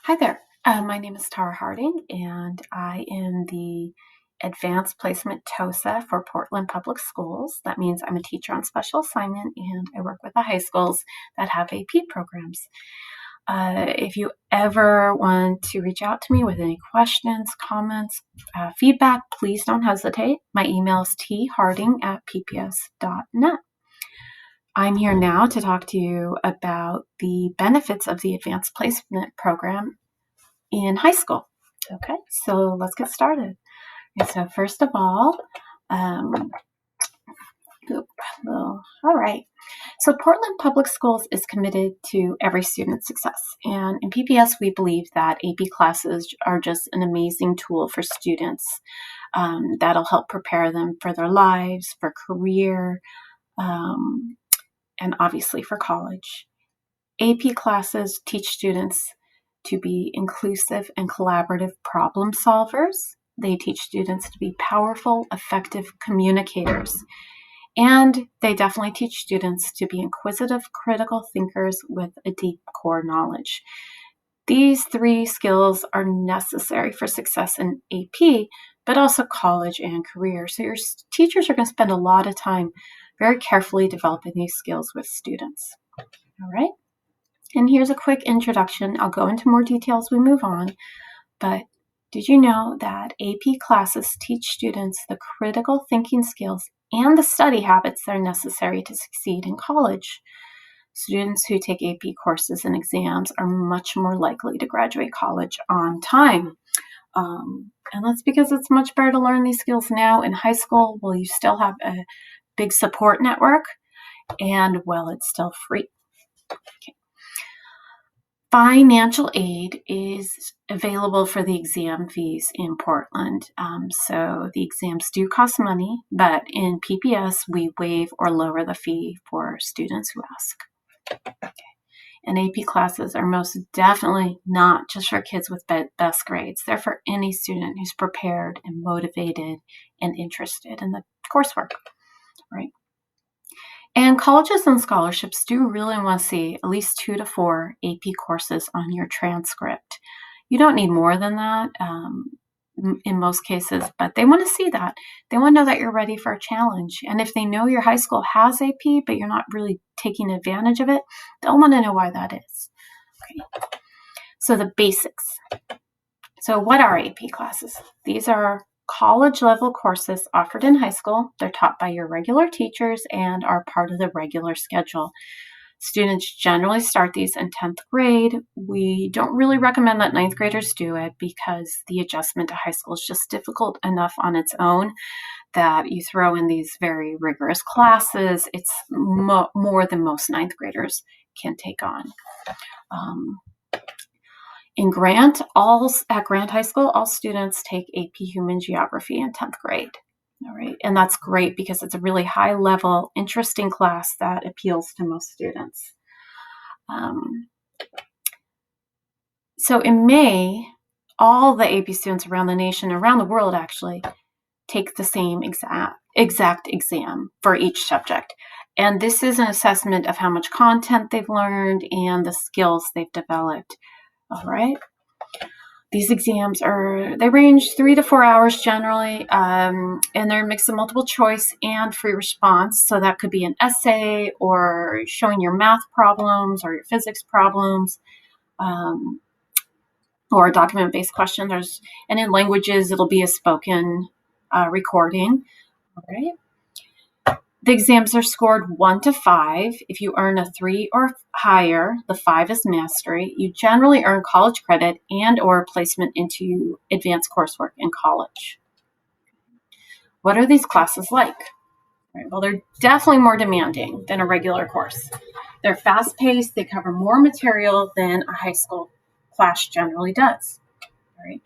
Hi there. My name is Tara Harding, and I am the Advanced Placement TOSA for Portland Public Schools. That means I'm a teacher on special assignment, and I work with the high schools that have AP programs. If you ever want to reach out to me with any questions, comments, feedback, please don't hesitate. My email is tharding@pps.net. I'm here now to talk to you about the benefits of the Advanced Placement Program in high school. Okay, so let's get started. And so first of all, all right. So Portland Public Schools is committed to every student's success. And in PPS, we believe that AP classes are just an amazing tool for students that'll help prepare them for their lives, for career, and obviously for college. AP classes teach students to be inclusive and collaborative problem solvers. They teach students to be powerful, effective communicators. And they definitely teach students to be inquisitive, critical thinkers with a deep core knowledge. These three skills are necessary for success in AP, but also college and career. So your teachers are going to spend a lot of time very carefully developing these skills with students. All right. And here's a quick introduction. I'll go into more detail as we move on. But did you know that AP classes teach students the critical thinking skills and the study habits that are necessary to succeed in college? Students who take AP courses and exams are much more likely to graduate college on time. And that's because it's much better to learn these skills now in high school while you still have a big support network and while it's still free. Okay. Financial aid is available for the exam fees in Portland. So the exams do cost money, but in PPS, we waive or lower the fee for students who ask. Okay. And AP classes are most definitely not just for kids with best grades. They're for any student who's prepared and motivated and interested in the coursework, right? And colleges and scholarships do really want to see at least 2 to 4 AP courses on your transcript. You don't need more than that in most cases, but they want to see that. They want to know that you're ready for a challenge. And if they know your high school has AP, but you're not really taking advantage of it, they'll want to know why that is. Okay. So the basics. So what are AP classes? These are college-level courses offered in high school. They're taught by your regular teachers and are part of the regular schedule. Students generally start these in 10th grade. We don't really recommend that 9th graders do it because the adjustment to high school is just difficult enough on its own that you throw in these very rigorous classes. It's more than most 9th graders can take on. At Grant High School, all students take AP Human Geography in 10th grade. All right, and that's great because it's a really high level, interesting class that appeals to most students. So in May, all the AP students around the nation, around the world actually, take the same exact exam for each subject. And this is an assessment of how much content they've learned and the skills they've developed. All right. These exams they range 3 to 4 hours generally, and they're a mix of multiple choice and free response. So that could be an essay or showing your math problems or your physics problems, or a document-based question. And in languages, it'll be a spoken recording. All right. The exams are scored 1 to 5. If you earn a 3 or higher, the 5 is mastery. You generally earn college credit and or placement into advanced coursework in college. What are these classes like? Right, well, they're definitely more demanding than a regular course. They're fast-paced. They cover more material than a high school class generally does. Right?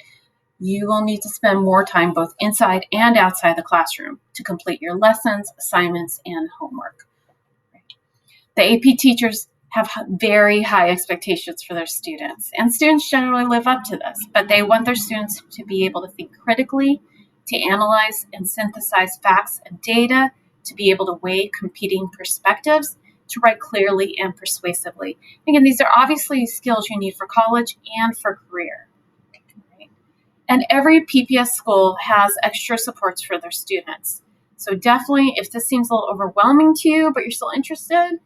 You will need to spend more time both inside and outside the classroom to complete your lessons, assignments, and homework. The AP teachers have very high expectations for their students, and students generally live up to this, but they want their students to be able to think critically, to analyze and synthesize facts and data, to be able to weigh competing perspectives, to write clearly and persuasively. Again, these are obviously skills you need for college and for career. Right? And every PPS school has extra supports for their students. So definitely, if this seems a little overwhelming to you, but you're still interested,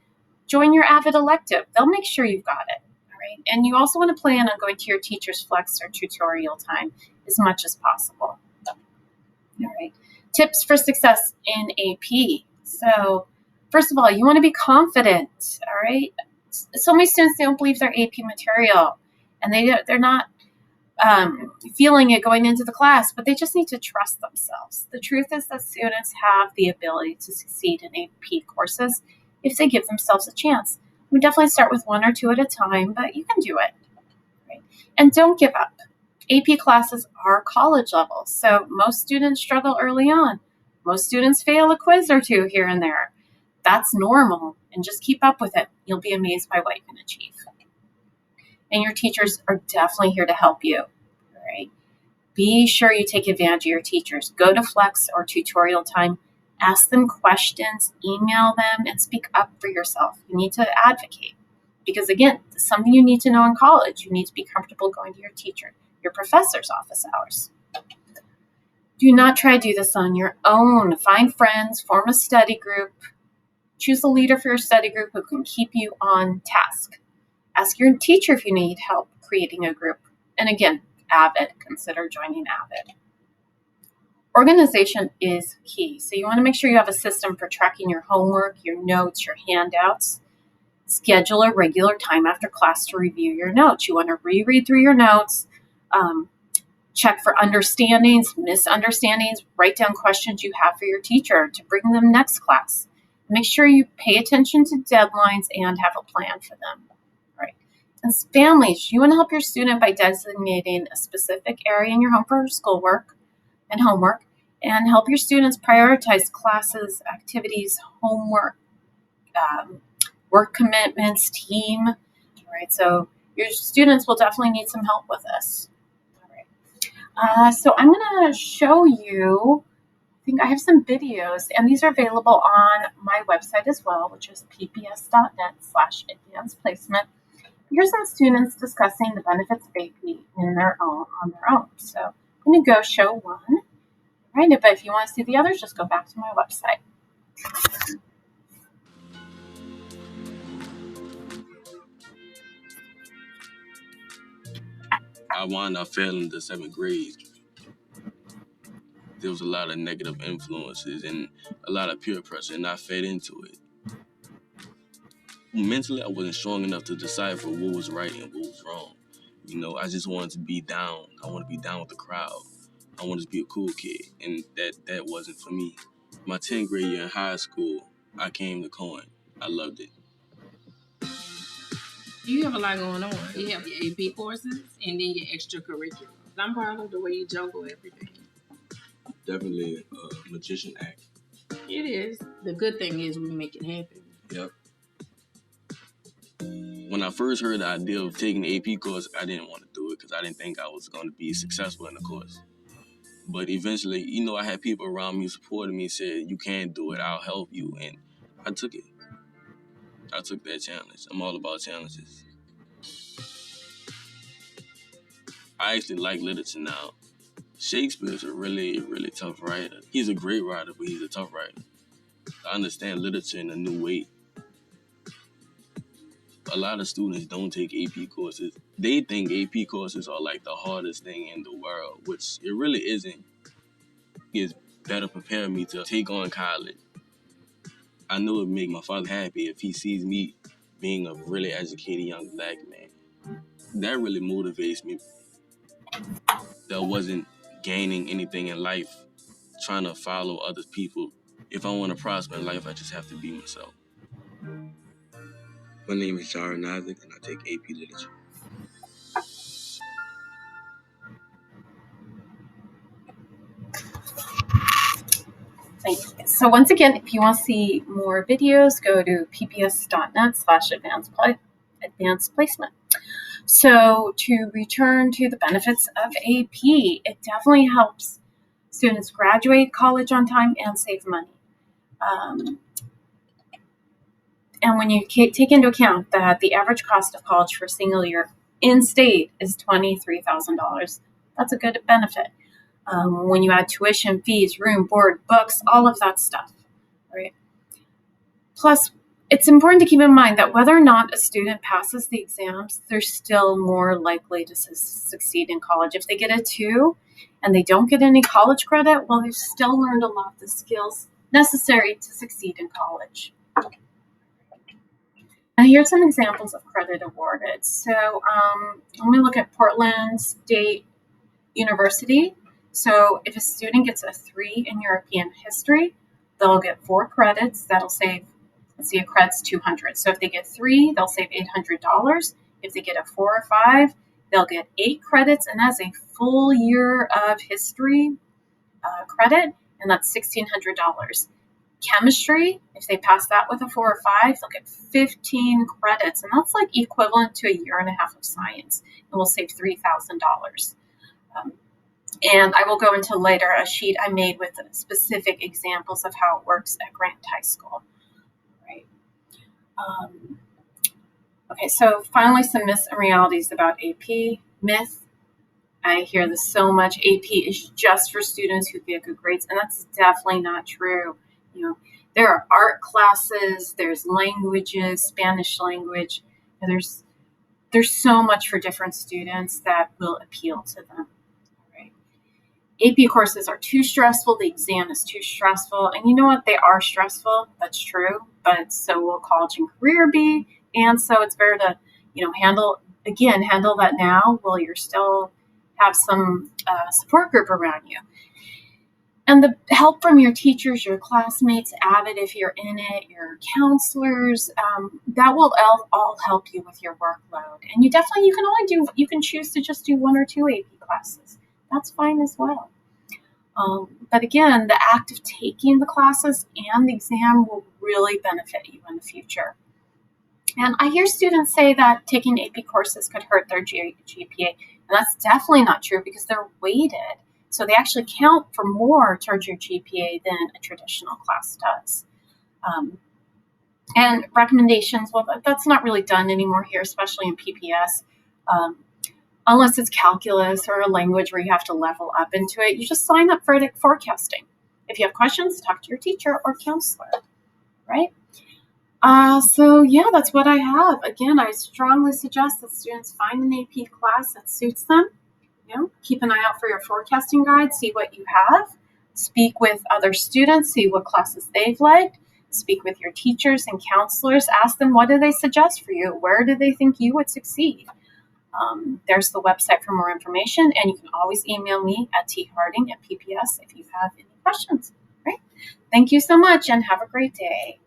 join your AVID elective. They'll make sure you've got it. All right. And you also want to plan on going to your teacher's flex or tutorial time as much as possible. All right. Tips for success in AP. So, first of all, you want to be confident. All right. So many students don't believe their AP material, and they're not feeling it going into the class, but they just need to trust themselves. The truth is that students have the ability to succeed in AP courses if they give themselves a chance. We definitely start with 1 or 2 at a time, but you can do it. Right? And don't give up. AP classes are college level, so most students struggle early on. Most students fail a quiz or 2 here and there. That's normal, and just keep up with it. You'll be amazed by what you can achieve. And your teachers are definitely here to help you. All right? Be sure you take advantage of your teachers. Go to flex or tutorial time. Ask them questions, email them, and speak up for yourself. You need to advocate. Because again, it's something you need to know in college. You need to be comfortable going to your teacher, your professor's office hours. Do not try to do this on your own. Find friends, form a study group. Choose a leader for your study group who can keep you on task. Ask your teacher if you need help creating a group. And again, AVID, consider joining AVID. Organization is key. So you want to make sure you have a system for tracking your homework, your notes, your handouts. Schedule a regular time after class to review your notes. You want to reread through your notes, check for understandings, misunderstandings, write down questions you have for your teacher to bring them next class. Make sure you pay attention to deadlines and have a plan for them. Right. And families, you want to help your student by designating a specific area in your home for schoolwork and homework, and help your students prioritize classes, activities, homework, work commitments, team. All right, so your students will definitely need some help with this. All right. So I'm going to show you, I think I have some videos, and these are available on my website as well, which is pps.net/advanced placement. Here's some students discussing the benefits of AP on their own. So I'm going to go show one. All right, but if you want to see the others, just go back to my website. I wound up failing the 7th grade. There was a lot of negative influences and a lot of peer pressure, and I fed into it. Mentally, I wasn't strong enough to decipher what was right and what was wrong. You know, I just wanted to be down. I wanted to be down with the crowd. I wanted to be a cool kid, and that wasn't for me. My 10th grade year in high school, I came to Cohen. I loved it. You have a lot going on. You have your AP courses and then your extracurriculars. I'm proud of the way you juggle everything. Definitely a magician act. It is. The good thing is we make it happen. Yep. When I first heard the idea of taking the AP course, I didn't want to do it because I didn't think I was going to be successful in the course. But eventually, you know, I had people around me supporting me, said, you can do it, I'll help you. And I took it. I took that challenge. I'm all about challenges. I actually like literature now. Shakespeare's a really, really tough writer. He's a great writer, but he's a tough writer. I understand literature in a new way. A lot of students don't take AP courses. They think AP courses are like the hardest thing in the world, which it really isn't. It's better prepare me to take on college. I know it would make my father happy if he sees me being a really educated young black man. That really motivates me. That wasn't gaining anything in life, trying to follow other people. If I want to prosper in life, I just have to be myself. My name is Jara Nazik, and I take AP Literature. So once again, if you want to see more videos, go to pps.net/advanced placement. So to return to the benefits of AP, it definitely helps students graduate college on time and save money. And when you take into account that the average cost of college for a single year in state is $23,000, that's a good benefit. When you add tuition, fees, room, board, books, all of that stuff, right? Plus, it's important to keep in mind that whether or not a student passes the exams, they're still more likely to succeed in college. If they get a 2 and they don't get any college credit, well, they've still learned a lot of the skills necessary to succeed in college. Now, here's some examples of credit awarded. So I'm going to look at Portland State University. So if a student gets a 3 in European history, they'll get 4 credits. That'll save, let's see, a credit's 200. So if they get 3, they'll save $800. If they get a 4 or 5, they'll get 8 credits, and that's a full year of history credit, and that's $1,600. Chemistry, if they pass that with a 4 or 5, they'll get 15 credits, and that's like equivalent to a year and a half of science, and will save $3,000. And I will go into later a sheet I made with specific examples of how it works at Grant High School. Right. Okay, so finally some myths and realities about AP. Myth, I hear this so much, AP is just for students who get good grades, and that's definitely not true. You know, there are art classes, there's languages, Spanish language, and there's so much for different students that will appeal to them. Right? AP courses are too stressful, the exam is too stressful, and you know what, they are stressful, that's true, but so will college and career be, and so it's better to, handle that now while you're still have some support group around you. And the help from your teachers, your classmates, AVID if you're in it, your counselors, that will all help you with your workload. And you can choose to just do 1 or 2 AP classes. That's fine as well. But again, the act of taking the classes and the exam will really benefit you in the future. And I hear students say that taking AP courses could hurt their GPA. And that's definitely not true because they're weighted. So they actually count for more towards your GPA than a traditional class does. And recommendations, well, that's not really done anymore here, especially in PPS. Unless it's calculus or a language where you have to level up into it, you just sign up for forecasting. If you have questions, talk to your teacher or counselor, right? So yeah, that's what I have. Again, I strongly suggest that students find an AP class that suits them. Keep an eye out for your forecasting guide, see what you have, speak with other students, see what classes they've liked, speak with your teachers and counselors, ask them what do they suggest for you, where do they think you would succeed. There's the website for more information, and you can always email me at tharding@pps if you have any questions. Right? Thank you so much, and have a great day.